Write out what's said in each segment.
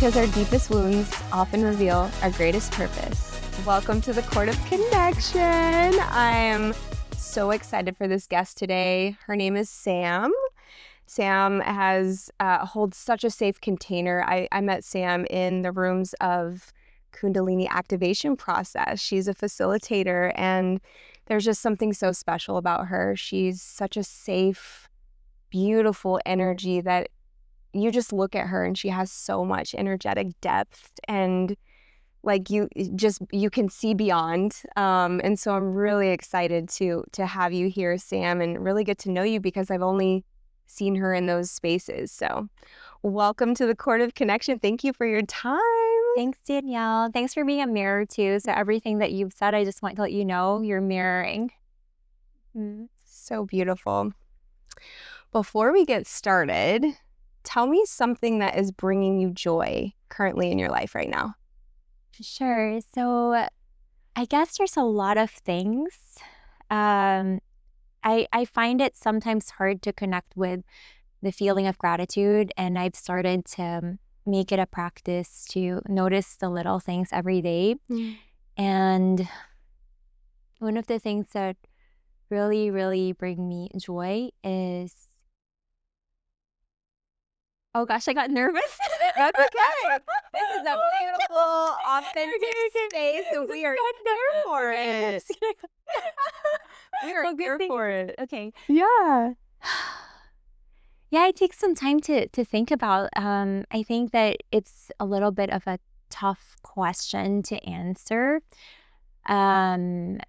because our deepest wounds often reveal our greatest purpose. Welcome to the Court of Connection. I am so excited for this guest today. Her name is Sam. Sam holds such a safe container. I met Sam in the rooms of Kundalini activation process. She's a facilitator, and there's just something so special about her. She's such a safe, beautiful energy that you just look at her and she has so much energetic depth, and like you can see beyond. And so I'm really excited to have you here, Sam, and really get to know you because I've only seen her in those spaces. So welcome to the Court of Connection. Thank you for your time. Thanks, Danielle. Thanks for being a mirror too. So everything that you've said, I just want to let you know you're mirroring. So beautiful. Before we get started, tell me something that is bringing you joy currently in your life right now. Sure. So I guess there's a lot of things. I find it sometimes hard to connect with the feeling of gratitude, and I've started to make it a practice to notice the little things every day. And one of the things that really, really bring me joy is... Oh gosh, I got nervous. That's okay. This is a beautiful, authentic space, so we are here for it. We are here for it. Okay. Yeah. Yeah, it takes some time to think about. I think that it's a little bit of a tough question to answer. I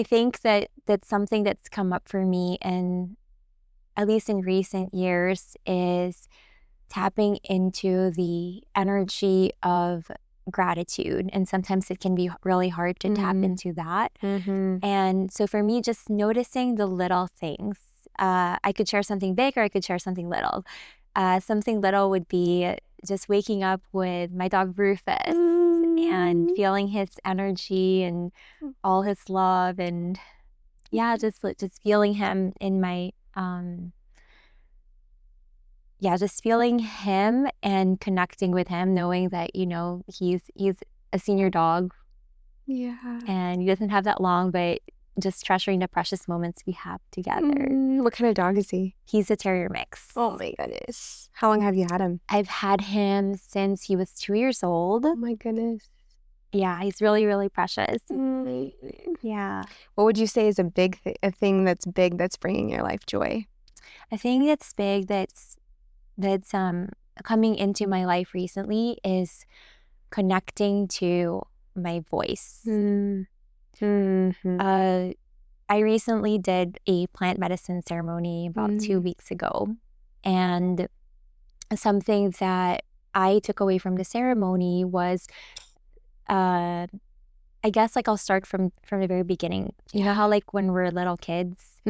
think that that's something that's come up for me, and at least in recent years, is tapping into the energy of gratitude. And sometimes it can be really hard to tap into that. And so for me, just noticing the little things. I could share something big or I could share something little. Something little would be just waking up with my dog Rufus and feeling his energy and all his love, and just feeling him in my just feeling him and connecting with him, knowing that, he's a senior dog. Yeah. And he doesn't have that long, but just treasuring the precious moments we have together. What kind of dog is he? He's a terrier mix. Oh my goodness. How long have you had him? I've had him since he was 2 years old. Oh my goodness. Yeah, he's really, really precious. Yeah. What would you say is a thing that's big that's bringing your life joy? A thing that's big that's coming into my life recently is connecting to my voice. I recently did a plant medicine ceremony about 2 weeks ago, and something that I took away from the ceremony was I guess I'll start from the very beginning. You know how when we're little kids,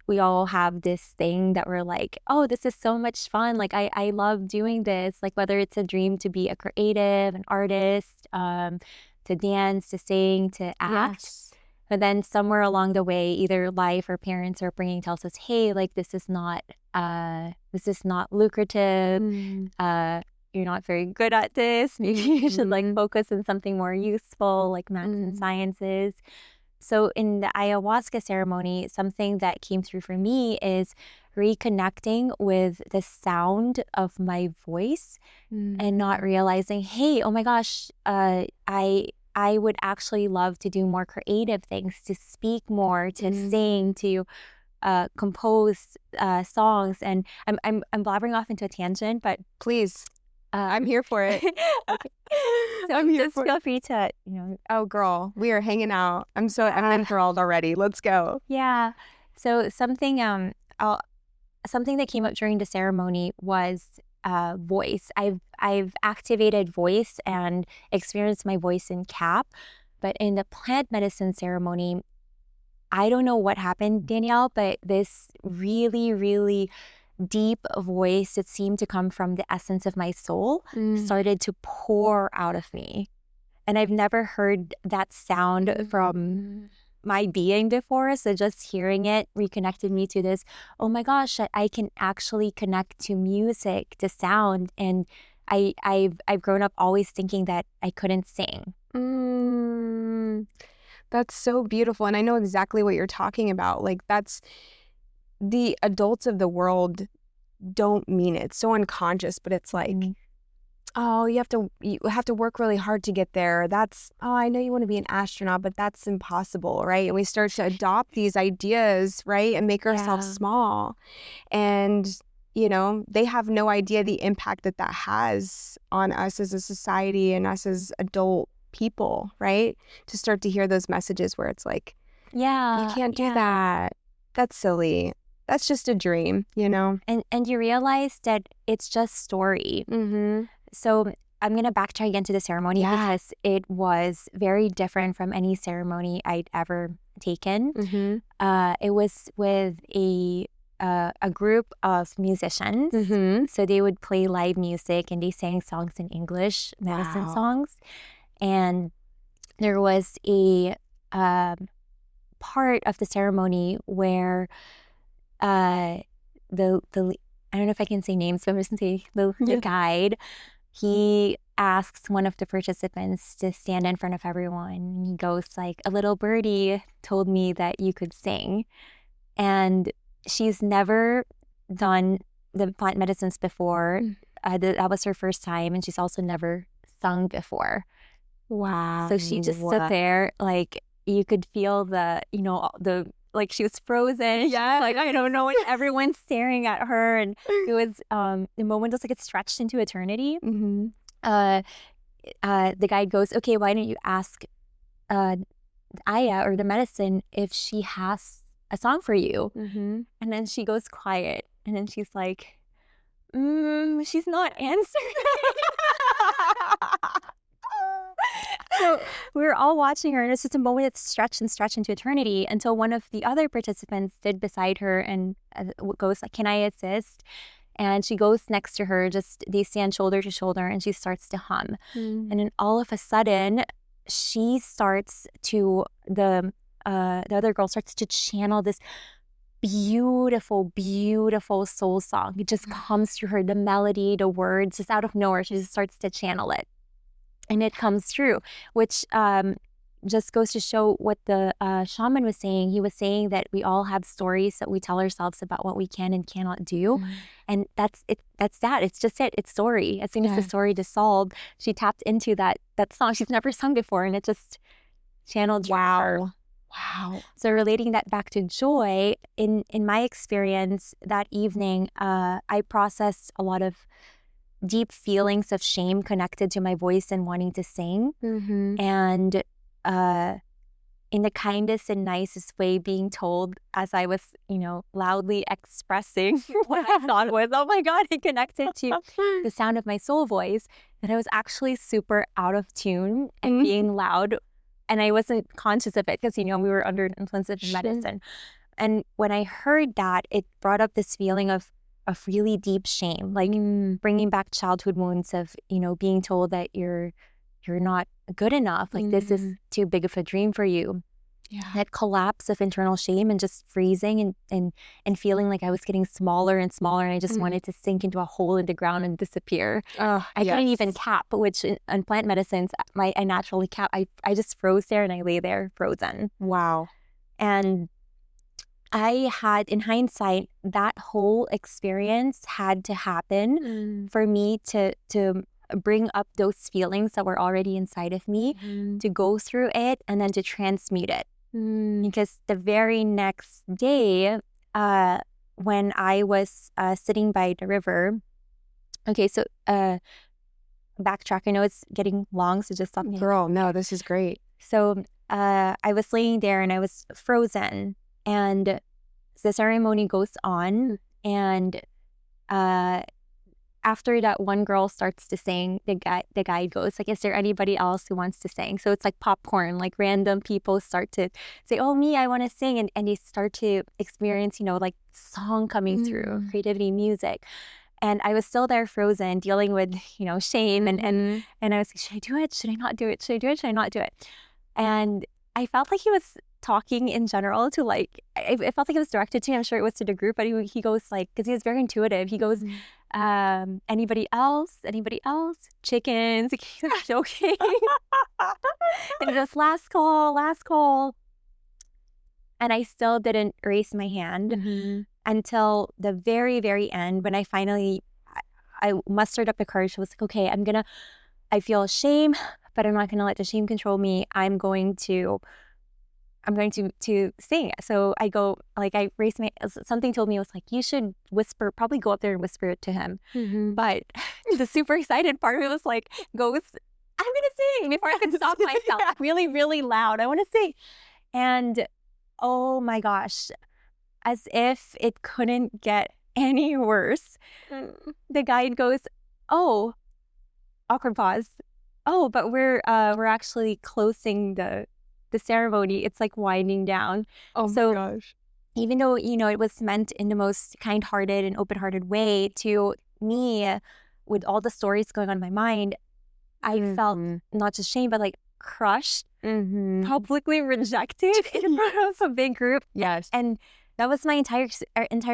we all have this thing that we're like, oh, this is so much fun. I love doing this. Whether it's a dream to be a creative, an artist, to dance, to sing, to act. Yes. But then somewhere along the way, either life or parents or upbringing tells us, hey, this is not lucrative. You're not very good at this. Maybe you should focus on something more useful, like maths and sciences. So in the ayahuasca ceremony, something that came through for me is reconnecting with the sound of my voice and not realizing, hey, oh my gosh, I would actually love to do more creative things, to speak more, to sing, to compose songs. And I'm blabbering off into a tangent, but please. I'm here for it. Okay. So I'm here for feel free to, Oh, girl, we are hanging out. I'm enthralled already. Let's go. Yeah. So something that came up during the ceremony was voice. I've activated voice and experienced my voice in CAP, but in the plant medicine ceremony, I don't know what happened, Danielle, but this really, really deep voice that seemed to come from the essence of my soul started to pour out of me. And I've never heard that sound from my being before. So just hearing it reconnected me to this, oh my gosh, I can actually connect to music, to sound. And I've grown up always thinking that I couldn't sing. That's so beautiful. And I know exactly what you're talking about. Like, that's the adults of the world don't mean it. It's so unconscious, but it's like, oh, you have to work really hard to get there. That's, oh, I know you want to be an astronaut, but that's impossible, right? And we start to adopt these ideas, right? And make ourselves small. And, you know, they have no idea the impact that has on us as a society and us as adult people, right? To start to hear those messages where it's like, you can't do that. That's silly. That's just a dream, you know? And you realize that it's just story. So I'm going to backtrack again to the ceremony because it was very different from any ceremony I'd ever taken. It was with a group of musicians. So they would play live music and they sang songs in English, medicine songs. And there was a part of the ceremony where the I don't know if I can say names, but I'm just going to say the guide, he asks one of the participants to stand in front of everyone. And he goes like, a little birdie told me that you could sing. And she's never done the plant medicines before. That was her first time. And she's also never sung before. Wow. So she just stood there, like you could feel the, you know, like she was frozen. Like, I don't know, and everyone's staring at her. And it was, the moment was like it stretched into eternity. The guide goes, okay, why don't you ask Aya or the medicine if she has a song for you? And then she goes quiet. And then she's like, she's not answering. So we were all watching her, and it's just a moment that stretched and stretched into eternity until one of the other participants stood beside her and goes like, can I assist? And she goes next to her, just they stand shoulder to shoulder, and she starts to hum. And then all of a sudden, she starts to, the other girl starts to channel this beautiful, beautiful soul song. It just comes through her, the melody, the words, just out of nowhere, she just starts to channel it. And it comes through, which just goes to show what the shaman was saying. He was saying that we all have stories that we tell ourselves about what we can and cannot do. And that's it. It's just it. It's story. As soon as the story dissolved, she tapped into that song she's never sung before, and it just channeled her. Wow. So relating that back to joy, in my experience that evening, I processed a lot of deep feelings of shame connected to my voice and wanting to sing. And in the kindest and nicest way, being told as I was, you know, loudly expressing what I thought was, oh my God, it connected to the sound of my soul voice, that I was actually super out of tune and being loud. And I wasn't conscious of it because, you know, we were under an influence of medicine. And when I heard that, it brought up this feeling of really deep shame, like bringing back childhood wounds of, you know, being told that you're not good enough, like this is too big of a dream for you. That collapse of internal shame and just freezing and feeling like I was getting smaller and smaller, and I just wanted to sink into a hole in the ground and disappear. I couldn't even cap, which in plant medicines, I naturally cap. I just froze there and I lay there frozen. Wow. And I had, in hindsight, that whole experience had to happen for me to bring up those feelings that were already inside of me, to go through it and then to transmute it. Because the very next day, when I was sitting by the river, okay, so backtrack, I know it's getting long, so just stop me. Girl, no, this is great. So I was laying there and I was frozen. And the ceremony goes on, and after that one girl starts to sing, the guide goes like, is there anybody else who wants to sing? So it's like popcorn, like random people start to say, oh, me, I want to sing. And they start to experience, you know, like song coming through, creativity, music. And I was still there frozen, dealing with, you know, shame. And I was like, should I do it? Should I not do it? Should I do it? Should I not do it? And I felt like he was talking in general to like, it felt like it was directed to me. I'm sure it was to the group, but he goes like, because he was very intuitive. He goes, anybody else? Anybody else? Chickens. He's joking. And just last call, last call. And I still didn't raise my hand until the very, very end when I finally, I mustered up the courage. I was like, okay, I feel shame, but I'm not going to let the shame control me. I'm going to sing. So I go, like, I raised my, something told me, it was like, you should whisper, probably go up there and whisper it to him. But the super excited part of me was like, I'm going to sing before I can stop myself. Really, really loud. I want to sing. And oh my gosh, as if it couldn't get any worse, the guide goes, oh, awkward pause. Oh, but we're actually closing the ceremony. It's like winding down. Oh so, my gosh. Even though, it was meant in the most kind-hearted and open-hearted way to me, with all the stories going on in my mind, I felt not just shame, but like crushed, publicly rejected in front of a big group. Yes. And that was my entire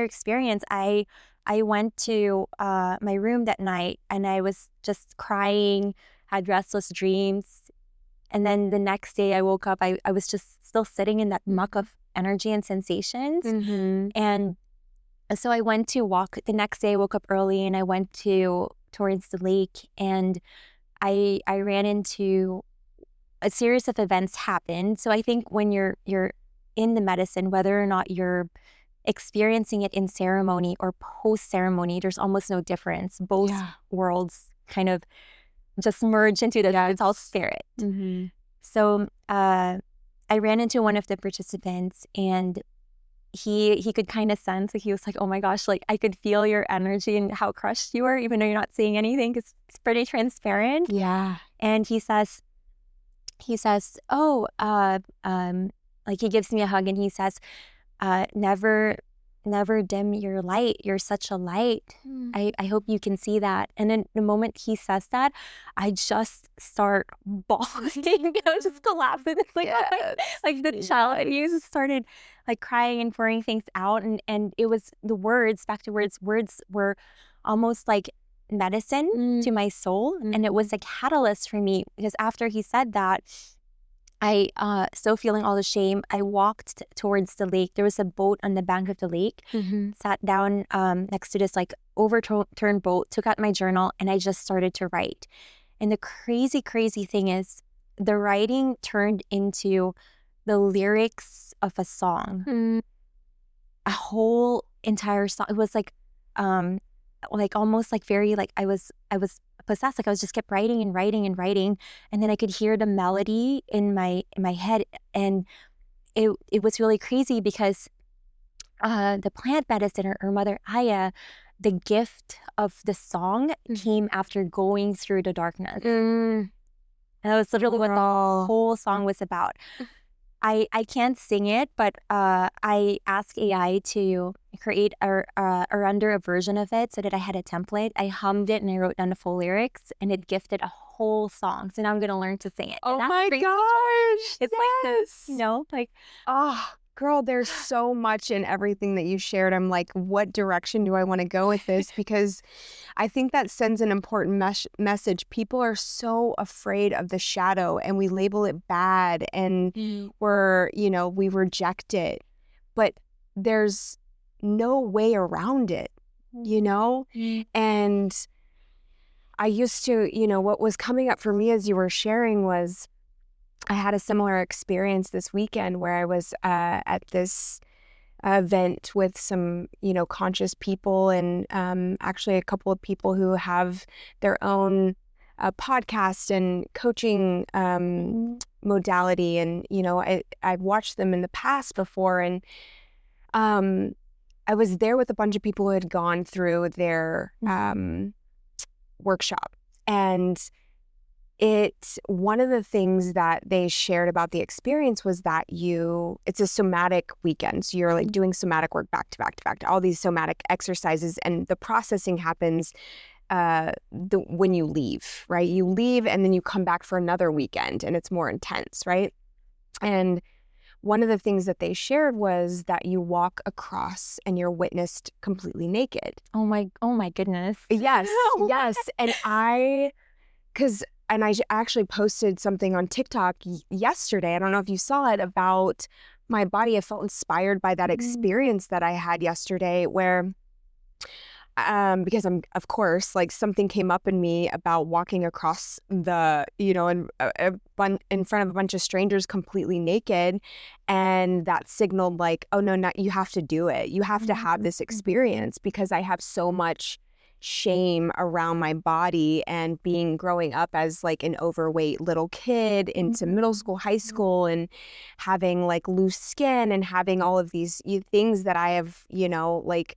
experience. I went to my room that night and I was just crying, had restless dreams. And then the next day I woke up, I was just still sitting in that muck of energy and sensations. And so I went to walk. The next day I woke up early and I went towards the lake, and I ran into a series of events happened. So I think when you're in the medicine, whether or not you're experiencing it in ceremony or post-ceremony, there's almost no difference. Both worlds kind of just merge into the it's all spirit. So I ran into one of the participants, and he could kind of sense, like, he was like, oh my gosh, like I could feel your energy and how crushed you are, even though you're not saying anything, because it's pretty transparent. Yeah. And he says, oh, like he gives me a hug and he says, never dim your light. You're such a light. I hope you can see that. And then the moment he says that, I just start bawling. I just collapsing. It's like, like the child in you just started like crying and pouring things out. And it was the words, back to words. Words were almost like medicine to my soul. And it was a catalyst for me, because after he said that, I, still feeling all the shame, I walked towards the lake. There was a boat on the bank of the lake, sat down next to this like overturned boat, took out my journal, and I just started to write. And the crazy, crazy thing is, the writing turned into the lyrics of a song. A whole entire song. It was like almost like very, like I was possessed. Like I was just kept writing and writing and writing, and then I could hear the melody in my head, and it was really crazy because the plant medicine, or Mother Aya, the gift of the song came after going through the darkness. And that was literally what the whole song was about. I can't sing it, but I asked AI to create a render a version of it so that I had a template. I hummed it and I wrote down the full lyrics, and it gifted a whole song. So now I'm going to learn to sing it. Oh my gosh. It's like this, like, oh, girl, there's so much in everything that you shared. I'm like, what direction do I want to go with this? Because I think that sends an important message. People are so afraid of the shadow, and we label it bad, and we reject it. But there's no way around it, And I used to, what was coming up for me as you were sharing was, I had a similar experience this weekend where I was at this event with some, conscious people, and actually a couple of people who have their own podcast and coaching modality. And, I've watched them in the past before. And I was there with a bunch of people who had gone through their workshop. And one of the things that they shared about the experience was that it's a somatic weekend. So you're like doing somatic work back to back to back to all these somatic exercises, and the processing happens when you leave, right? You leave and then you come back for another weekend, and it's more intense, right? And one of the things that they shared was that you walk across and you're witnessed completely naked. Oh my goodness. Yes, yes. And I actually posted something on TikTok yesterday. I don't know if you saw it, about my body. I felt inspired by that experience that I had yesterday, where because I'm, of course, like, something came up in me about walking across the, in front of a bunch of strangers completely naked. And that signaled, like, oh no, not, you have to do it. You have to have this experience, because I have so much shame around my body, and growing up as like an overweight little kid into middle school, high school, and having like loose skin, and having all of these things that I have, like,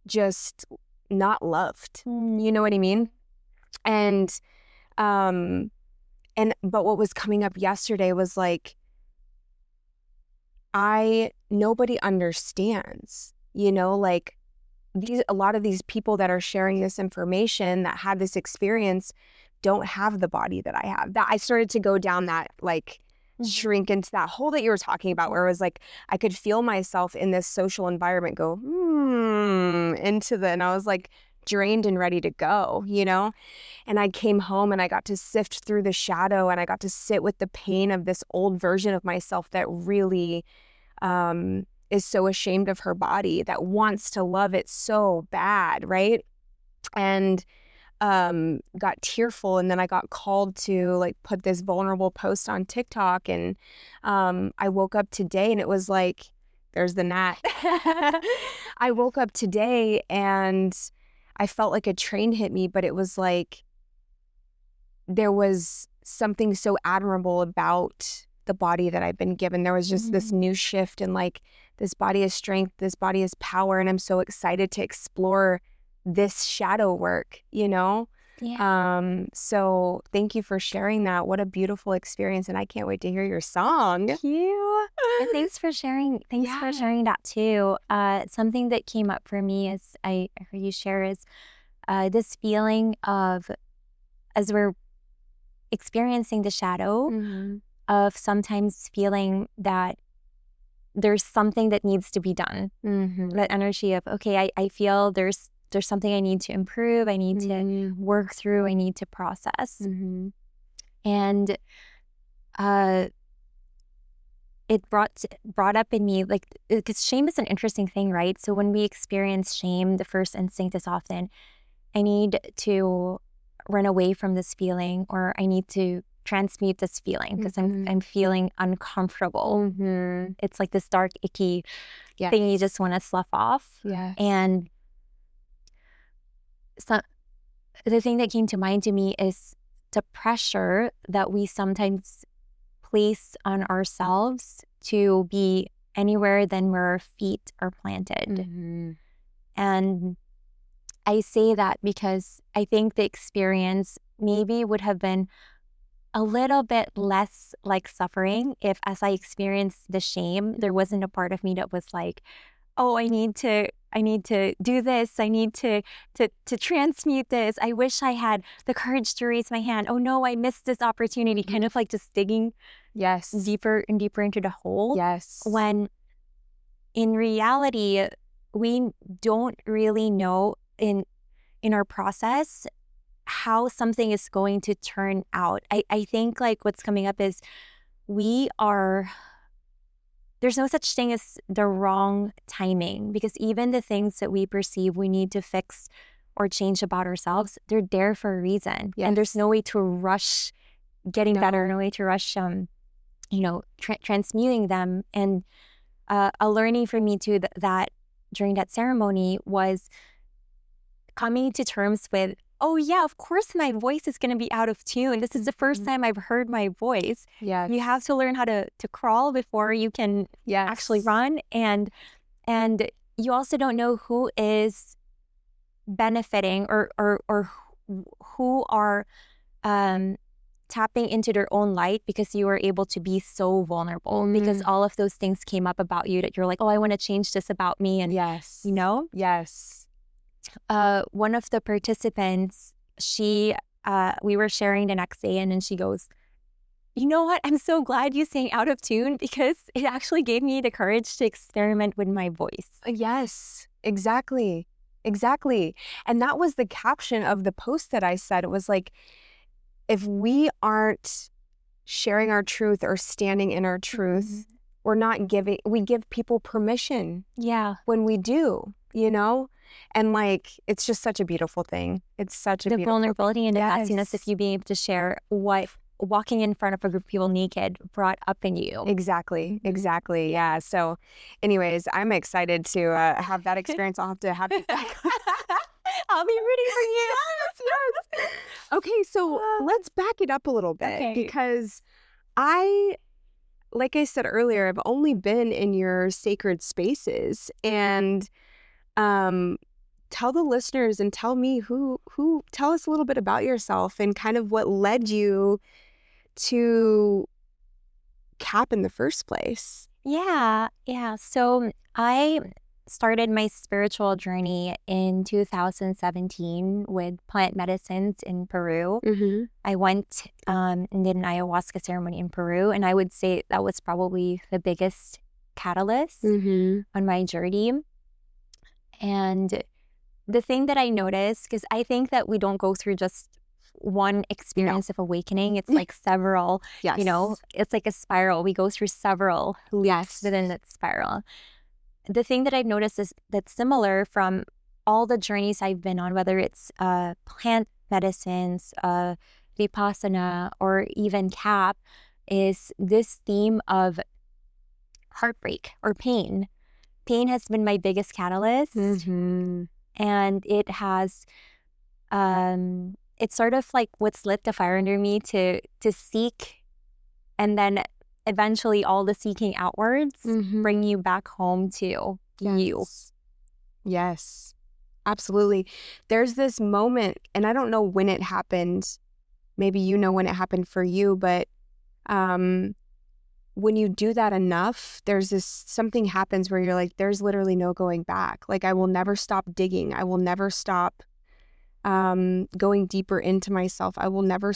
just not loved. You know what I mean? And but what was coming up yesterday was like, nobody understands, like, a lot of these people that are sharing this information, that had this experience, don't have the body that I have. That I started to go down that, like, shrink into that hole that you were talking about, where it was like I could feel myself in this social environment go and I was like drained and ready to go, and I came home and I got to sift through the shadow, and I got to sit with the pain of this old version of myself that really is so ashamed of her body, that wants to love it so bad, right? And got tearful, and then I got called to like put this vulnerable post on TikTok, and I woke up today and it was like, there's the gnat. I woke up today and I felt like a train hit me, but it was like there was something so admirable about the body that I've been given. There was just this new shift, and like, this body is strength, this body is power, and I'm so excited to explore this shadow work, Yeah. So thank you for sharing that. What a beautiful experience, and I can't wait to hear your song. Thank you. And thanks for sharing. Thanks for sharing that too. Something that came up for me as I heard you share is this feeling of, as we're experiencing the shadow, of sometimes feeling that there's something that needs to be done. That energy of, okay, I feel there's something I need to improve, I need to work through, I need to process. And it brought up in me, like, because shame is an interesting thing, right? So when we experience shame, the first instinct is often, I need to run away from this feeling, or I need to transmute this feeling because I'm feeling uncomfortable. It's like this dark, icky thing you just want to slough off. And so the thing that came to mind to me is the pressure that we sometimes place on ourselves to be anywhere than where our feet are planted. And I say that because I think the experience maybe would have been a little bit less like suffering if, as I experienced the shame, there wasn't a part of me that was like, oh, I need to do this. I need to transmute this. I wish I had the courage to raise my hand. Oh no, I missed this opportunity. Kind of like just digging deeper and deeper into the hole. When in reality, we don't really know in our process how something is going to turn out. I think like what's coming up is there's no such thing as the wrong timing, because even the things that we perceive we need to fix or change about ourselves, they're there for a reason. And there's no way to rush getting better, no way to rush transmuting them. And a learning for me too that during that ceremony was coming to terms with, oh yeah, of course my voice is going to be out of tune. This is the first time I've heard my voice. You have to learn how to crawl before you can actually run. And you also don't know who is benefiting or who are tapping into their own light because you were able to be so vulnerable, because all of those things came up about you that you're like, oh, I want to change this about me. And one of the participants, we were sharing the next day, and then she goes, you know what? I'm so glad you sang Out of Tune because it actually gave me the courage to experiment with my voice. Yes, exactly. Exactly. And that was the caption of the post that I said. It was like, if we aren't sharing our truth or standing in our truth, we're not giving, we give people permission. Yeah. When we do, you know? And like, it's just such a beautiful thing. It's such a The beautiful vulnerability and the Yes. messiness of you being able to share what walking in front of a group of people naked brought up in you. Exactly. Exactly. Yeah. So anyways, I'm excited to have that experience. I'll have to have you back. I'll be rooting for you. Yes. Okay. So let's back it up a little bit Okay. because like I said earlier, I've only been in your sacred spaces, and tell the listeners and tell me who tell us a little bit about yourself and kind of what led you to CAP in the first place. Yeah. So I started my spiritual journey in 2017 with plant medicines in Peru. Mm-hmm. I went and did an ayahuasca ceremony in Peru, and I would say that was probably the biggest catalyst on my journey. And the thing that I noticed, because I think that we don't go through just one experience of awakening. It's like several, Yes. you know, it's like a spiral. We go through several loops Yes. within that spiral. The thing that I've noticed is that's similar from all the journeys I've been on, whether it's plant medicines, Vipassana, or even CAP, is this theme of heartbreak or pain. Pain has been my biggest catalyst. Mm-hmm. And it has it's sort of like what's lit the fire under me to seek, and then eventually all the seeking outwards bring you back home to you. Yes, absolutely. There's this moment, and I don't know when it happened. Maybe you know when it happened for you, but when you do that enough, there's something happens where you're like, there's literally no going back. Like, I will never stop digging. I will never stop going deeper into myself. I will never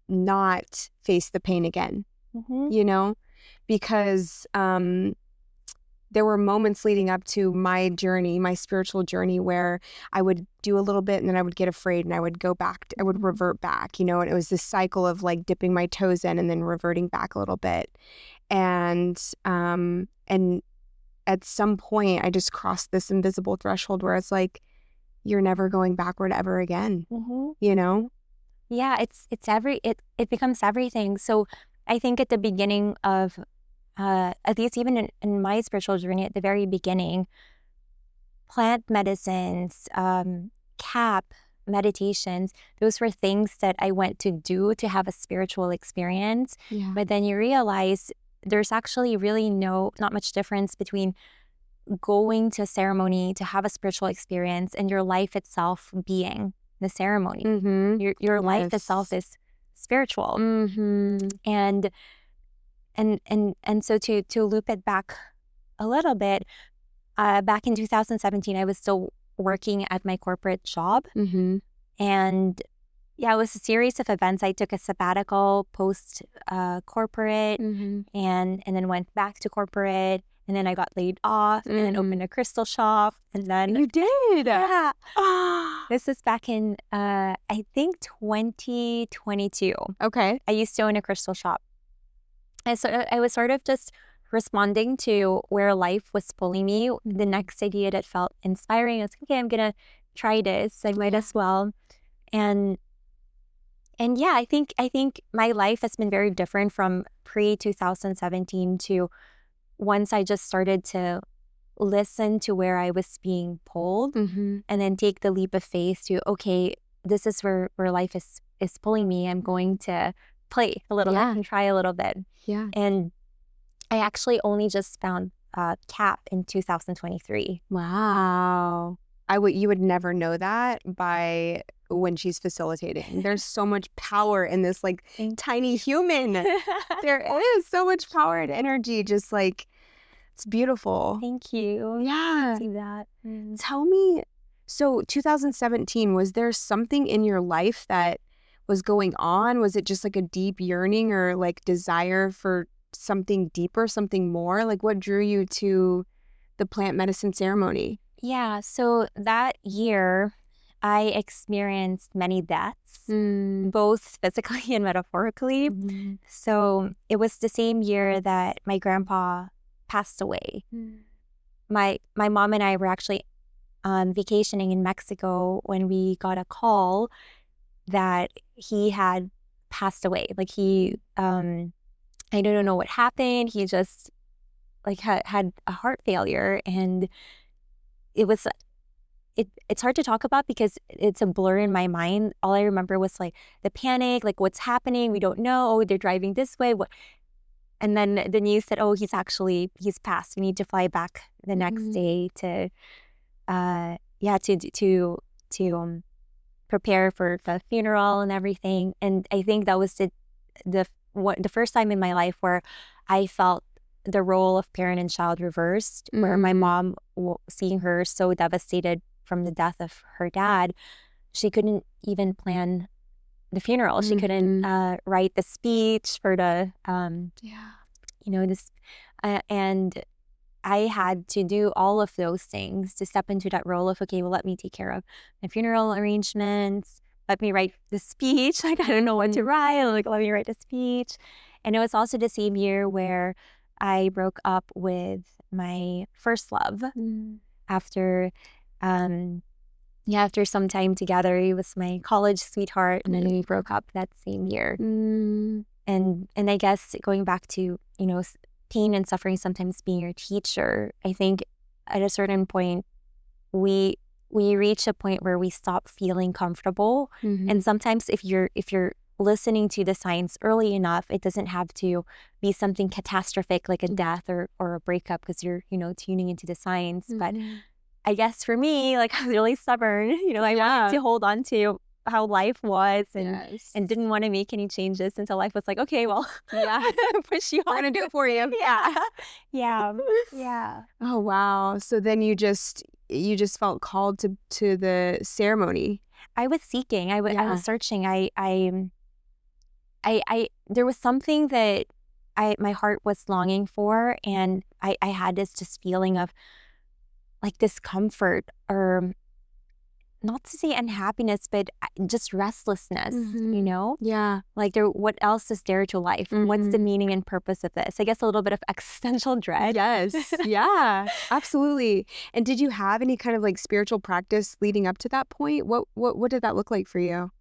not face the pain again, you know, because there were moments leading up to my journey, my spiritual journey, where I would do a little bit and then I would get afraid and I would go back, I would revert back, you know, and it was this cycle of like dipping my toes in and then reverting back a little bit. And at some point I just crossed this invisible threshold where it's like, you're never going backward ever again, you know? Yeah, it becomes everything. So I think at the beginning of, at least even in my spiritual journey, at the very beginning, plant medicines, CAP, meditations, those were things that I went to do to have a spiritual experience. Yeah. But then you realize there's actually really not much difference between going to a ceremony to have a spiritual experience and your life itself being the ceremony. Your life itself is spiritual. And so to loop it back a little bit, back in 2017, I was still working at my corporate job. And yeah, it was a series of events. I took a sabbatical post corporate and then went back to corporate. And then I got laid off and then opened a crystal shop. And then you did? Yeah. This is back in, I think, 2022. Okay. I used to own a crystal shop. And so I was sort of just responding to where life was pulling me. The next idea that felt inspiring, I was like, okay, I'm going to try this. I might as well. And yeah, I think my life has been very different from pre-2017 to once I just started to listen to where I was being pulled and then take the leap of faith to, okay, this is where life is pulling me. I'm going to play a little bit and try a little bit. Yeah. And I actually only just found CAP in 2023. Wow. You would never know that by when she's facilitating. There's so much power in this like tiny human. There is so much power and energy, just like, it's beautiful. Thank you. Yeah. I see that. Tell me, so 2017, was there something in your life that was going on? Was it just like a deep yearning or like desire for something deeper, something more? Like what drew you to the plant medicine ceremony? Yeah, so that year I experienced many deaths, both physically and metaphorically. So it was the same year that my grandpa passed away. My mom and I were actually vacationing in Mexico when we got a call that he had passed away. Like he, I don't know what happened. He just like had a heart failure, and it was it's hard to talk about because it's a blur in my mind. All I remember was like the panic, like what's happening? We don't know. Oh, they're driving this way. What? And then the news said, oh, he's passed. We need to fly back the next day to, to prepare for the funeral and everything. And I think that was the first time in my life where I felt the role of parent and child reversed, where my mom, seeing her so devastated from the death of her dad, she couldn't even plan the funeral. She couldn't write the speech for the, and I had to do all of those things to step into that role of, okay, well, let me take care of the funeral arrangements. Let me write the speech. Like, I don't know what to write. Like, let me write the speech. And it was also the same year where I broke up with my first love after some time together. He was my college sweetheart, and then we broke up that same year. And I guess going back to, pain and suffering sometimes being your teacher, I think at a certain point we reach a point where we stop feeling comfortable. And sometimes if you're listening to the signs early enough, it doesn't have to be something catastrophic like a death or a breakup, because you're, tuning into the signs. But I guess for me, like, I was really stubborn. I wanted to hold on to how life was and didn't want to make any changes until life was like, okay, well, push you on. We're going to do it for you. Yeah. Oh, wow. So then you just felt called to the ceremony. I was seeking. I was searching. There was something that my heart was longing for, and I had this just feeling of like discomfort, or not to say unhappiness, but just restlessness, Yeah. Like what else is there to life? What's the meaning and purpose of this? I guess a little bit of existential dread. Yes. Yeah, absolutely. And did you have any kind of like spiritual practice leading up to that point? What did that look like for you?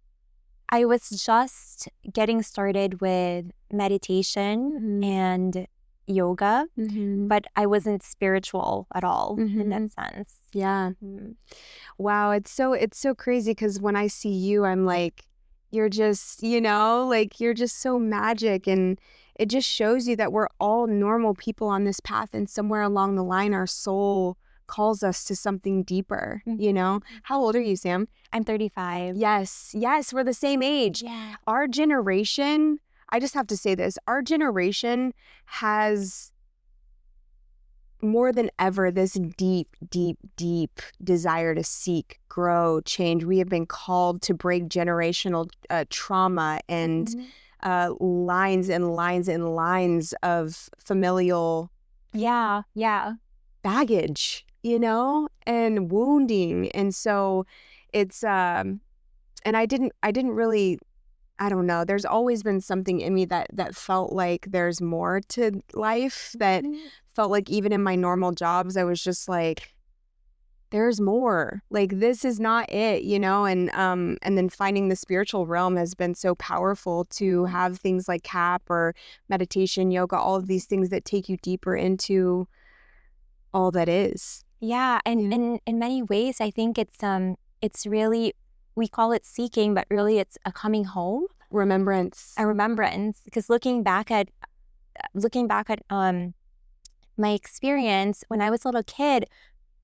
I was just getting started with meditation and yoga, but I wasn't spiritual at all in that sense. Yeah. Wow, it's so crazy, because when I see you, I'm like, you're just, like you're just so magic, and it just shows you that we're all normal people on this path, and somewhere along the line our soul calls us to something deeper, How old are you, Sam? I'm 35. Yes, we're the same age. Yeah. Our generation, I just have to say this, our generation has more than ever this deep, deep, deep desire to seek, grow, change. We have been called to break generational trauma and lines and lines and lines of familial baggage, and wounding. And so it's and I didn't really, I don't know, there's always been something in me that felt like there's more to life, that felt like even in my normal jobs, I was just like, there's more. Like, this is not it, and then finding the spiritual realm has been so powerful, to have things like CAP or meditation, yoga, all of these things that take you deeper into all that is. Yeah, and in many ways, I think it's really, we call it seeking, but really it's a coming home. Remembrance. A remembrance. Because looking back at my experience when I was a little kid,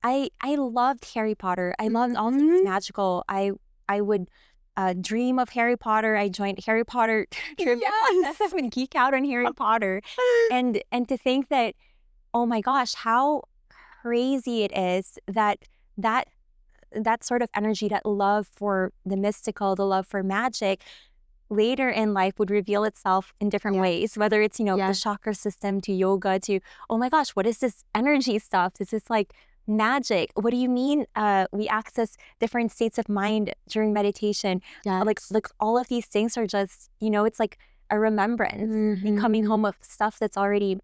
I loved Harry Potter. I loved all things magical. I would dream of Harry Potter. I joined Harry Potter trivia contests. I would geek out on Harry Potter. And to think that, oh my gosh, how crazy it is that sort of energy, that love for the mystical, the love for magic, later in life would reveal itself in different ways, whether it's, the chakra system to yoga to, oh my gosh, what is this energy stuff? Is this like magic? What do you mean we access different states of mind during meditation? Like all of these things are just, it's like a remembrance and coming home of stuff that's already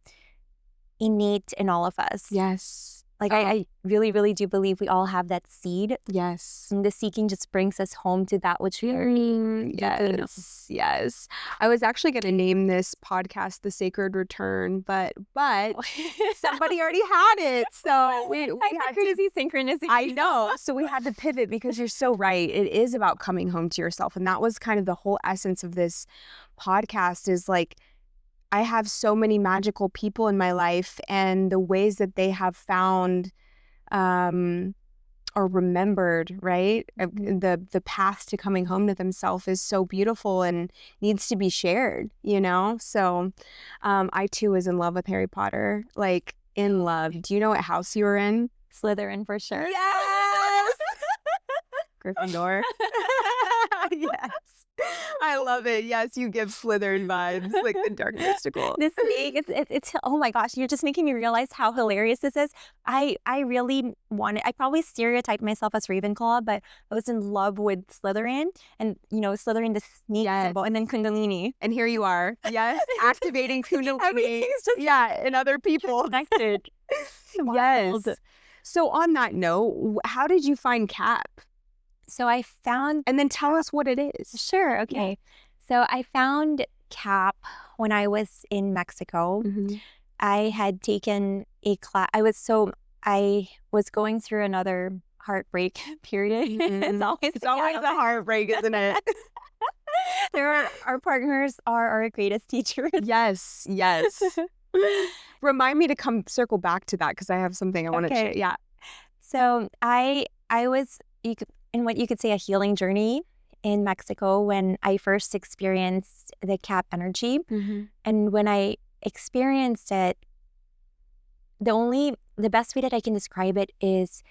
innate in all of us. Yes. Like I really, really do believe we all have that seed. Yes. And the seeking just brings us home to that which we already Yes. Yes. I was actually going to name this podcast The Sacred Return, but somebody already had it. So we had crazy synchronicity. I know. So we had to pivot because you're so right. It is about coming home to yourself. And that was kind of the whole essence of this podcast is like, I have so many magical people in my life, and the ways that they have found or remembered, right? The path to coming home to themselves is so beautiful and needs to be shared, So I too was in love with Harry Potter, like in love. Do you know what house you were in? Slytherin for sure. Yes! Gryffindor. Yes. I love it. Yes, you give Slytherin vibes, like the dark mystical. This thing, it's oh my gosh, you're just making me realize how hilarious this is. I really I probably stereotyped myself as Ravenclaw, but I was in love with Slytherin, and Slytherin, the snake symbol, and then Kundalini. And here you are, yes, activating Kundalini. In other people. Connected. Yes. So on that note, how did you find CAP? So I found... And then tell us what it is. Sure, okay. Yeah. So I found CAP when I was in Mexico. I had taken a class. I was going through another heartbreak period. It's always a heartbreak, isn't it? Our partners are our greatest teachers. Yes. Remind me to circle back to that because I have something I want to share. Yeah. So I was... in what you could say a healing journey in Mexico when I first experienced the CAP energy. And when I experienced it, the best way that I can describe it is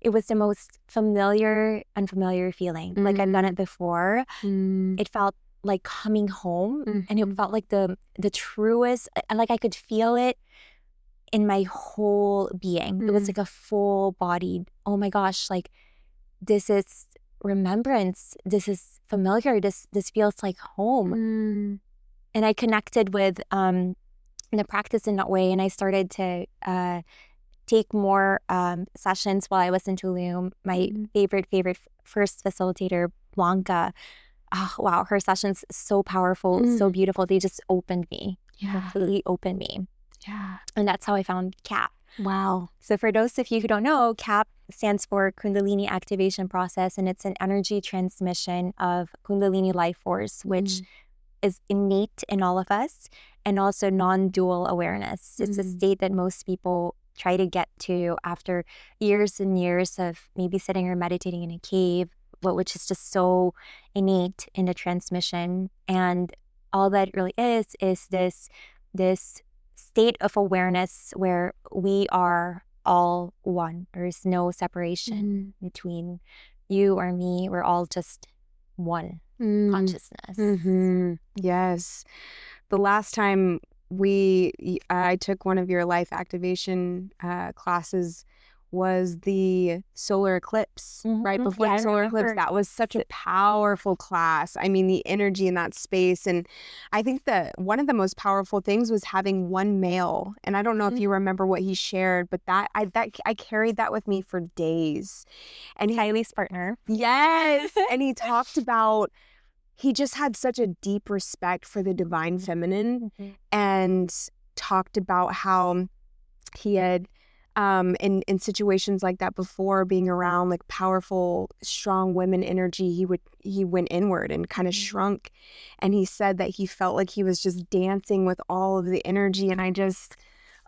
it was the most unfamiliar feeling. Like I've done it before. It felt like coming home, and it felt like the truest, like I could feel it in my whole being. It was like a full bodied, oh my gosh, like this is remembrance. This is familiar. This feels like home. And I connected with the practice in that way. And I started to take more sessions while I was in Tulum. My favorite first facilitator, Blanca. Oh, wow. Her sessions so powerful, so beautiful. They just opened me. Completely opened me. Yeah. And that's how I found CAP. Wow. So for those of you who don't know, CAP stands for Kundalini Activation Process, and it's an energy transmission of Kundalini life force, which is innate in all of us, and also non-dual awareness. It's a state that most people try to get to after years and years of maybe sitting or meditating in a cave, which is just so innate in the transmission. And all that really is this state of awareness where we are all one. There is no separation between you or me. We're all just one consciousness. Yes. The last time I took one of your life activation classes was the solar eclipse, right before the solar eclipse. That was such a powerful class. I mean, the energy in that space. And I think that one of the most powerful things was having one male. And I don't know if you remember what he shared, but I carried that with me for days. And Kylie's partner. Yes. And he talked about, he just had such a deep respect for the divine feminine, and talked about how he had in situations like that before, being around like powerful, strong women energy, he went inward and kind of shrunk. And he said that he felt like he was just dancing with all of the energy. And it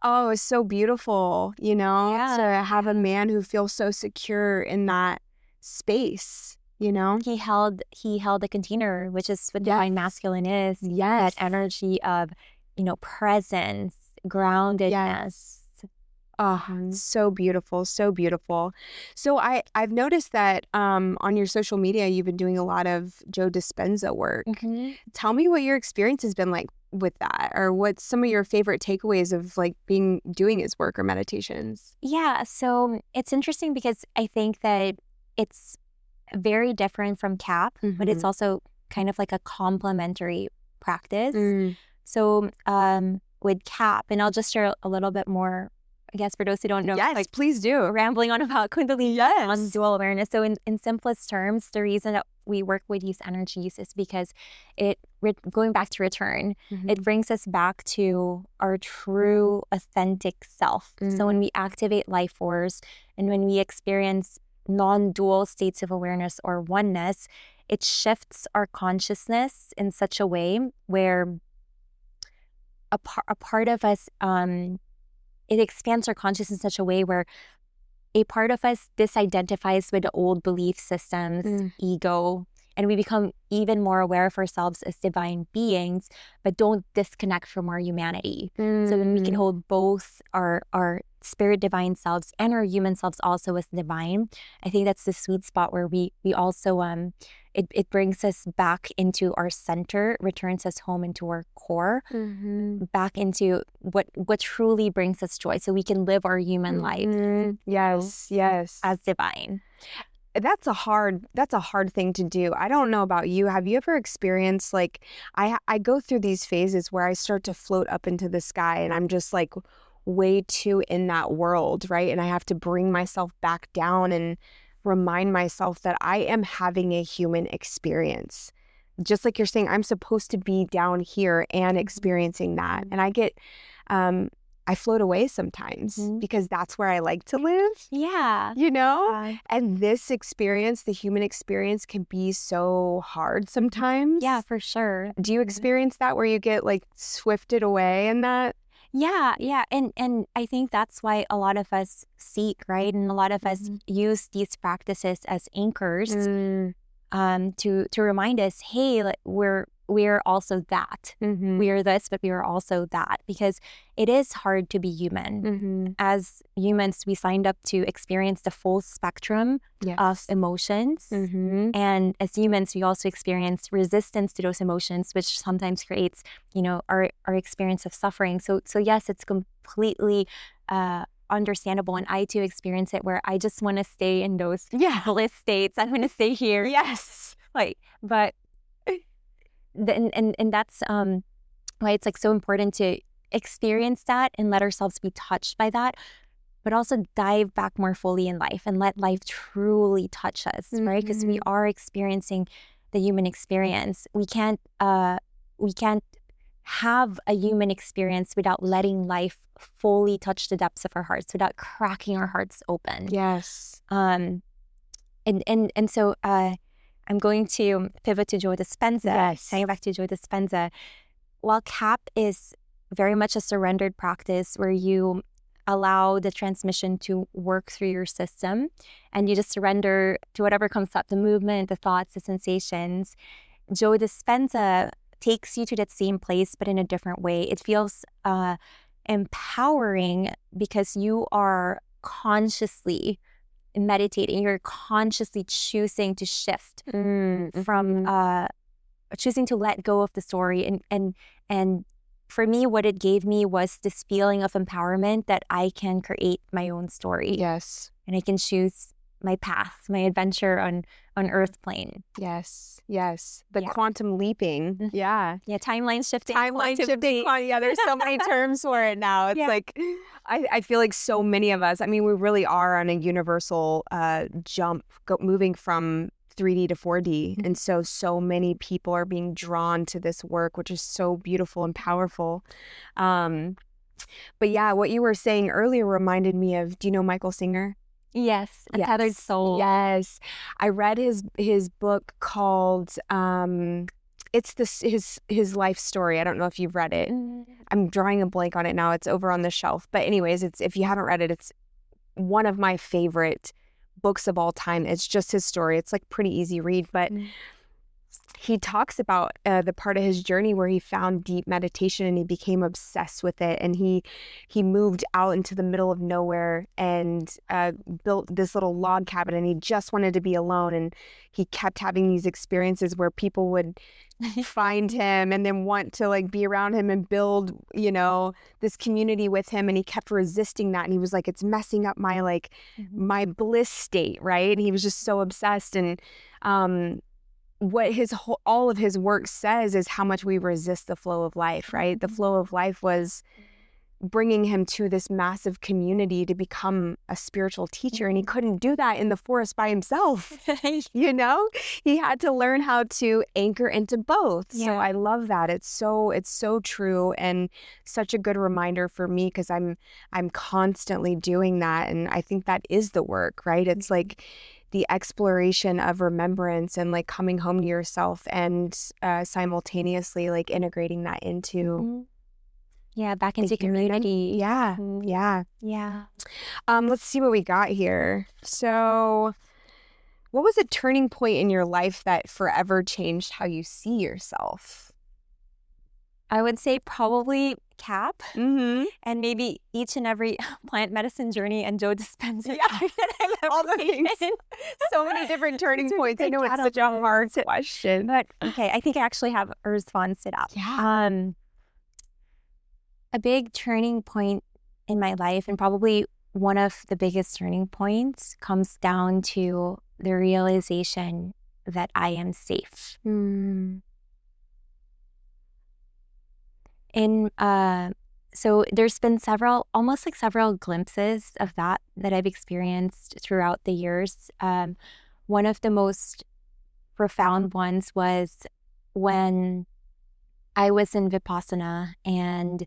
was so beautiful, to have a man who feels so secure in that space. He held a container, which is what divine masculine is. That energy of, presence, groundedness. Oh, so beautiful, so beautiful. So I've noticed that on your social media, you've been doing a lot of Joe Dispenza work. Tell me what your experience has been like with that, or what's some of your favorite takeaways of like doing his work or meditations. Yeah, so it's interesting because I think that it's very different from CAP, but it's also kind of like a complementary practice. So with CAP, and I'll just share a little bit more, I guess, for those who don't know. Yes, like, please do. Rambling on about Kundalini on dual awareness. So in simplest terms, the reason that we work with these energies is because going back to return, it brings us back to our true, authentic self. So when we activate life force and when we experience non-dual states of awareness or oneness, it shifts our consciousness in such a way where a part of us, it expands our consciousness in such a way where a part of us disidentifies with the old belief systems, ego, and we become even more aware of ourselves as divine beings, but don't disconnect from our humanity. So then we can hold both our spirit divine selves and our human selves also as divine. I think that's the sweet spot where we also it brings us back into our center, returns us home into our core, back into what truly brings us joy, so we can live our human life. Yes, as divine. That's a hard thing to do. I don't know about you. Have you ever experienced, like, I go through these phases where I start to float up into the sky and I'm just like way too in that world, right? And I have to bring myself back down and remind myself that I am having a human experience. Just like you're saying, I'm supposed to be down here and experiencing that. And I float away sometimes because that's where I like to live. Yeah. You know? And this experience, the human experience, can be so hard sometimes. Yeah, for sure. Do you experience that where you get like swifted away in that? Yeah. And I think that's why a lot of us seek, right? And a lot of us use these practices as anchors to remind us, hey, like, we're also that. We are this, but we are also that, because it is hard to be human. As humans, we signed up to experience the full spectrum of emotions. And as humans, we also experience resistance to those emotions, which sometimes creates, our experience of suffering. So yes, it's completely understandable, and I too experience it where I just want to stay in those bliss states. I want to stay here. But and that's why it's like so important to experience that and let ourselves be touched by that, but also dive back more fully in life and let life truly touch us, right? Because we are experiencing the human experience. We can't have a human experience without letting life fully touch the depths of our hearts, without cracking our hearts open. And so I'm going to pivot to Joe Dispenza. Saying back to Joe Dispenza, while CAP is very much a surrendered practice where you allow the transmission to work through your system and you just surrender to whatever comes up, the movement, the thoughts, the sensations, Joe Dispenza takes you to that same place, but in a different way. It feels empowering because you are consciously meditating, you're consciously choosing to shift from choosing to let go of the story. And for me, what it gave me was this feeling of empowerment that I can create my own story. And I can choose my path, my adventure on Earth plane. The quantum leaping. Timeline shifting. There's so many terms for it now. It's like, I feel like so many of us, I mean, we really are on a universal jump, moving from 3D to 4D. And so many people are being drawn to this work, which is so beautiful and powerful. But yeah, what you were saying earlier reminded me of, do you know Michael Singer? Yes, A Tethered Soul. Yes. I read his book called it's his life story. I don't know if you've read it. I'm drawing a blank on it now. It's over on the shelf. But anyways, if you haven't read it, it's one of my favorite books of all time. It's just his story. It's like pretty easy read, but he talks about the part of his journey where he found deep meditation and he became obsessed with it. And he moved out into the middle of nowhere and built this little log cabin, and he just wanted to be alone. And he kept having these experiences where people would find him and then want to like be around him and build, you know, this community with him. And he kept resisting that. And he was like, it's messing up my like my bliss state, right? And he was just so obsessed. And what all of his work says is how much we resist the flow of life, right? The flow of life was bringing him to this massive community to become a spiritual teacher, and he couldn't do that in the forest by himself. You know, he had to learn how to anchor into both. Yeah. So I love that. It's so true, and such a good reminder for me, because I'm constantly doing that, and I think that is the work, right? It's like the exploration of remembrance and like coming home to yourself, and simultaneously like integrating that into back into community. Yeah. Let's see what we got here. So what was a turning point in your life that forever changed how you see yourself? I would say probably CAP, and maybe each and every plant medicine journey and Joe Dispenza. All the things. So many different turning points. I know it's such a hard question. But okay, I think I actually have a response to that. Yeah. A big turning point in my life, and probably one of the biggest turning points, comes down to the realization that I am safe. So there's been several glimpses of that I've experienced throughout the years. One of the most profound ones was when I was in Vipassana, and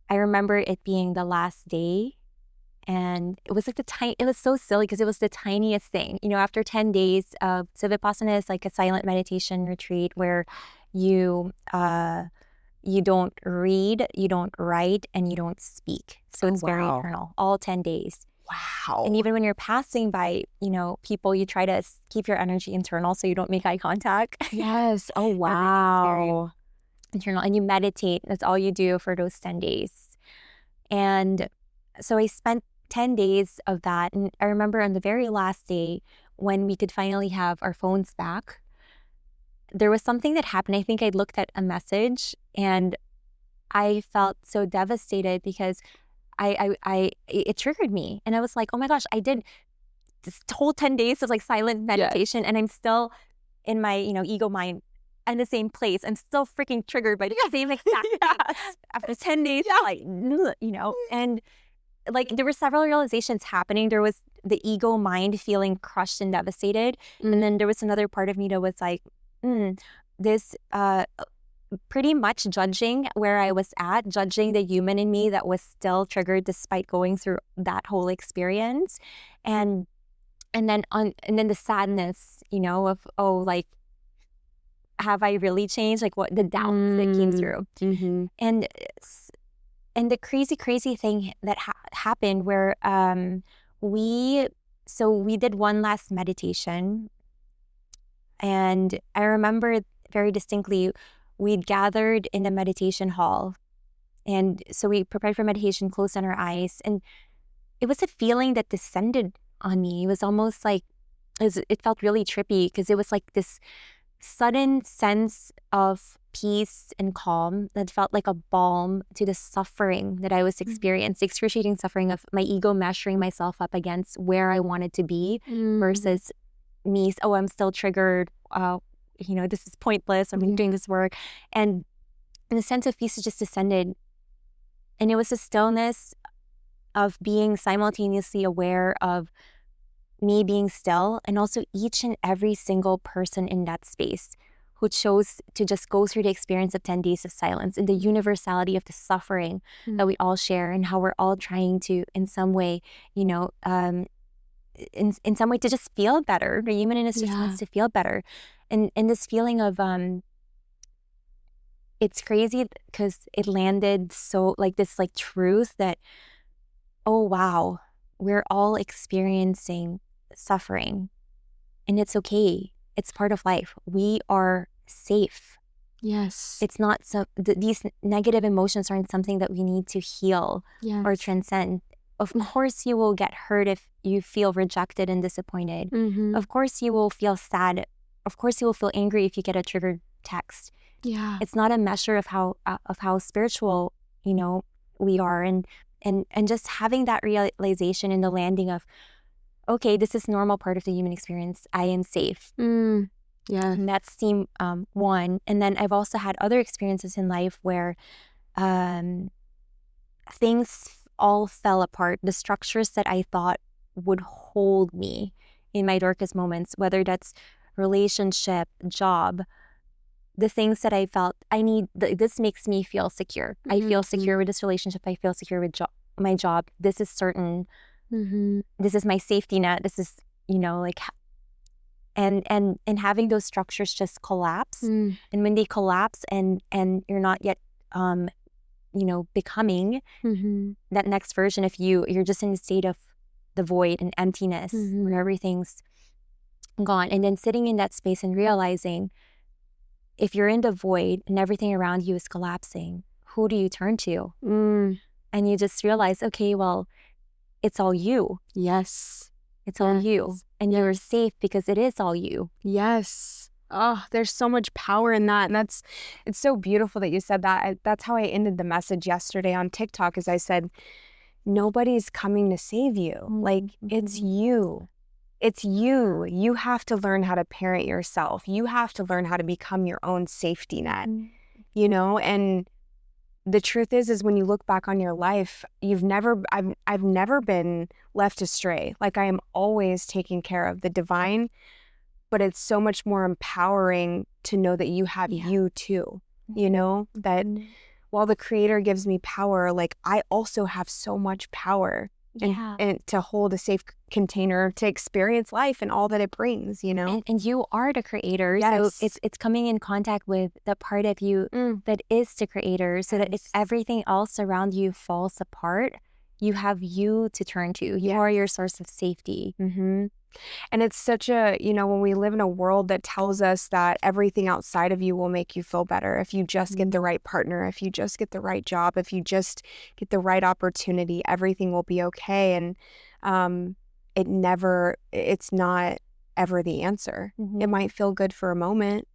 I remember it being the last day, and it was like it was so silly because it was the tiniest thing. You know, after 10 days so Vipassana is like a silent meditation retreat where you don't read, you don't write, and you don't speak. So it's very internal, all 10 days. Wow. And even when you're passing by, you know, people, you try to keep your energy internal so you don't make eye contact. Yes. Oh, wow. Internal, and you meditate. That's all you do for those 10 days. And so I spent 10 days of that. And I remember on the very last day, when we could finally have our phones back, there was something that happened. I think I looked at a message and I felt so devastated because it triggered me. And I was like, oh my gosh, I did this whole 10 days of like silent meditation, and I'm still in my, you know, ego mind in the same place. I'm still freaking triggered by the same exact thing. After 10 days, like, you know, and like there were several realizations happening. There was the ego mind feeling crushed and devastated. And then there was another part of me that was like, this pretty much judging where I was at, judging the human in me that was still triggered despite going through that whole experience. And then the sadness, you know, of, oh, like, have I really changed? Like, what the doubts that came through. And the crazy thing that happened where we did one last meditation, and I remember very distinctly, we'd gathered in the meditation hall, and so we prepared for meditation, closed on our eyes, and it was a feeling that descended on me. It was almost like, it felt really trippy because it was like this sudden sense of peace and calm that felt like a balm to the suffering that I was experiencing, the excruciating suffering of my ego measuring myself up against where I wanted to be versus me, oh, I'm still triggered, you know, this is pointless, I'm doing this work. And the sense of peace just descended. And it was a stillness of being simultaneously aware of me being still, and also each and every single person in that space who chose to just go through the experience of 10 days of silence, and the universality of the suffering that we all share, and how we're all trying to, in some way, you know, in some way to just feel better. The human in us just wants to feel better. And this feeling of, it's crazy because it landed so like this like truth that, oh wow, we're all experiencing suffering, and it's okay. It's part of life. We are safe. Yes. It's not these negative emotions aren't something that we need to heal or transcend. Of course, you will get hurt if you feel rejected and disappointed. Of course, you will feel sad. Of course, you will feel angry if you get a triggered text. Yeah. It's not a measure of how spiritual, we are, and just having that realization in the landing of, okay, this is normal part of the human experience. I am safe. Yeah. And that's theme 1. And then I've also had other experiences in life where things all fell apart. The structures that I thought would hold me in my darkest moments, whether that's relationship, job, the things that I felt I need, this makes me feel secure. I feel secure with this relationship. I feel secure with my job. This is certain. This is my safety net. This is, and having those structures just collapse. And when they collapse and you're not yet, becoming that next version of you're just in a state of the void and emptiness where everything's gone. And then sitting in that space and realizing, if you're in the void and everything around you is collapsing, who do you turn to? And you just realize, okay, well, it's all you. Yes. It's all you. And you're safe because it is all you. Yes. Oh, there's so much power in that. And it's so beautiful that you said that. That's how I ended the message yesterday on TikTok, is I said, nobody's coming to save you. Like, it's you. It's you. You have to learn how to parent yourself. You have to learn how to become your own safety net, and the truth is when you look back on your life, I've never been left astray. Like, I am always taken care of, the divine, but it's so much more empowering to know that you have you too, that while the creator gives me power, like, I also have so much power and to hold a safe container to experience life and all that it brings, And you are the creator. Yes. So it's coming in contact with the part of you that is the creator, so that if everything else around you falls apart, you have you to turn to. You are your source of safety. And it's such a, when we live in a world that tells us that everything outside of you will make you feel better, if you just get the right partner, if you just get the right job, if you just get the right opportunity, everything will be okay. And it's not ever the answer. It might feel good for a moment,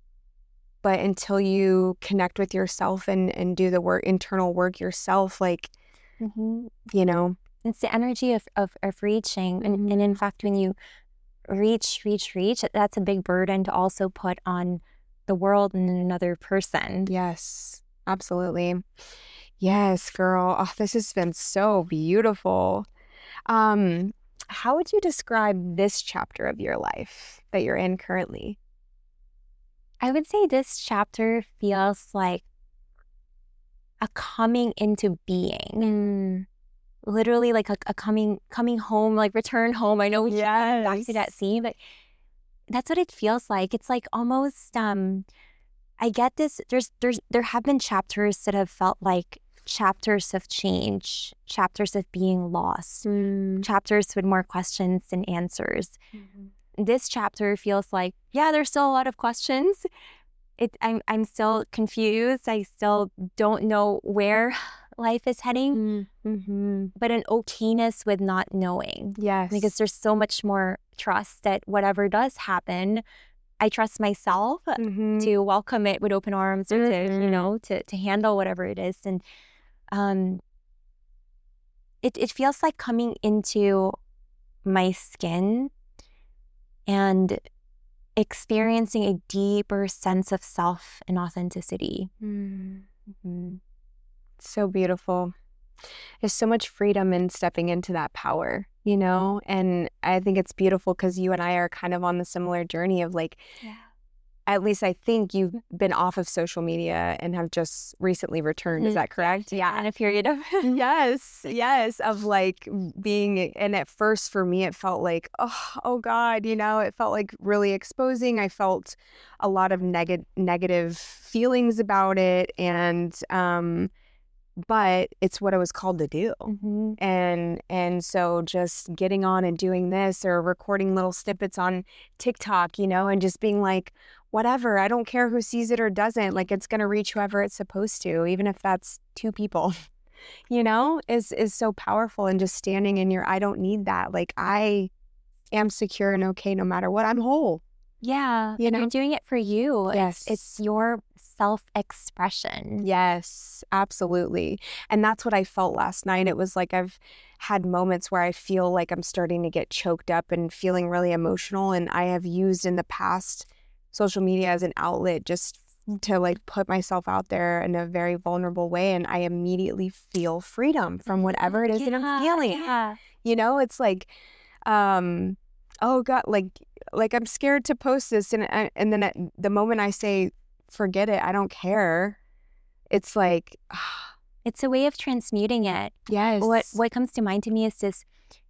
but until you connect with yourself and do the internal work yourself, like, it's the energy of reaching. And in fact, when you reach, that's a big burden to also put on the world and another person. Yes, absolutely. Yes, girl. Oh, this has been so beautiful. How would you describe this chapter of your life that you're in currently? I would say this chapter feels like a coming into being. Literally like a coming home, like return home. I know we keep coming back to that scene, but that's what it feels like. It's like almost I get this, there have been chapters that have felt like chapters of change, chapters of being lost, chapters with more questions than answers. This chapter feels like, there's still a lot of questions. I'm still confused. I still don't know where life is heading, but an okayness with not knowing. Yes. Because there's so much more trust that whatever does happen, I trust myself to welcome it with open arms, or to handle whatever it is. And it feels like coming into my skin and experiencing a deeper sense of self and authenticity. So beautiful. There's so much freedom in stepping into that power, and I think it's beautiful because you and I are kind of on the similar journey of like, at least I think you've been off of social media and have just recently returned. Is that correct? Yeah. And a period of yes, of like being, and at first for me it felt like, oh God, it felt like really exposing. I felt a lot of negative feelings about it, and but it's what I was called to do. And so just getting on and doing this, or recording little snippets on TikTok, and just being like, whatever. I don't care who sees it or doesn't. Like, it's going to reach whoever it's supposed to, even if that's 2 people, is so powerful. And just standing in your, I don't need that. Like, I am secure and okay no matter what. I'm whole. Yeah. And you're doing it for you. Yes. It's your self-expression. Yes, absolutely. And that's what I felt last night. It was like I've had moments where I feel like I'm starting to get choked up and feeling really emotional. And I have used in the past social media as an outlet just to like put myself out there in a very vulnerable way. And I immediately feel freedom from whatever it is that I'm feeling. Yeah. It's like, oh God, like I'm scared to post this. And then the moment I say, forget it, I don't care, it's like, it's a way of transmuting it. Yes. What comes to mind to me is this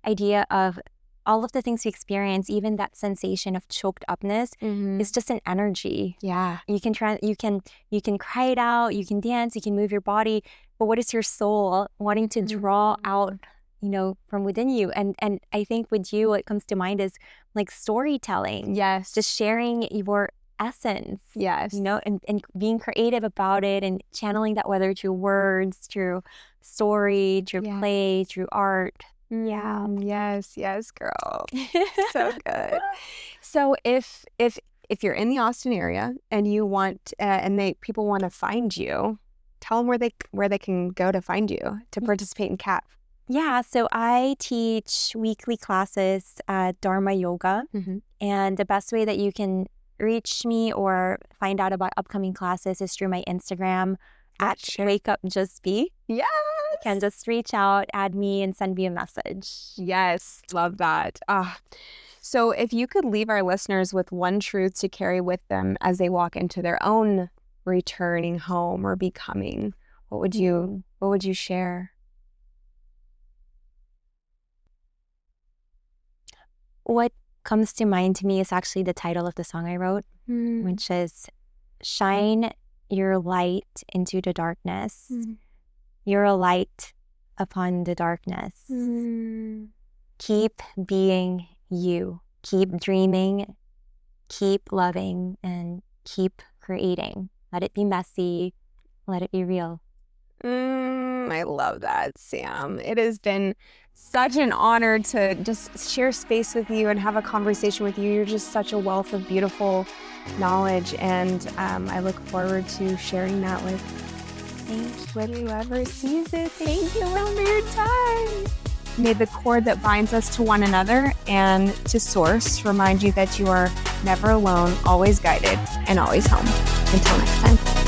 idea of all of the things we experience, even that sensation of choked upness, is just an energy. Yeah. You can cry it out, you can dance, you can move your body, but what is your soul wanting to draw out, from within you? And I think with you, what comes to mind is like storytelling. Yes. Just sharing your essence. Yes. And being creative about it and channeling that, whether through words, through story, through play, through art. Yeah. Yes, girl. So good. So if you're in the Austin area and you want people want to find you, tell them where they can go to find you to participate in CAP. Yeah, so I teach weekly classes at Dharma Yoga, and the best way that you can reach me or find out about upcoming classes is through my Instagram at WakeUpJustBe. Yes. You can just reach out, add me, and send me a message. Yes, love that. So if you could leave our listeners with one truth to carry with them as they walk into their own returning home or becoming, what would you share? What comes to mind to me is actually the title of the song I wrote, which is "Shine your light into the darkness. You're a light upon the darkness. Keep being you. Keep dreaming. Keep loving. And keep creating. Let it be messy. Let it be real." I love that, Sam. It has been such an honor to just share space with you and have a conversation with you. You're just such a wealth of beautiful knowledge, and I look forward to sharing that with whoever sees it. Thank you for your time. May the cord that binds us to one another and to Source remind you that you are never alone, always guided, and always home. Until next time.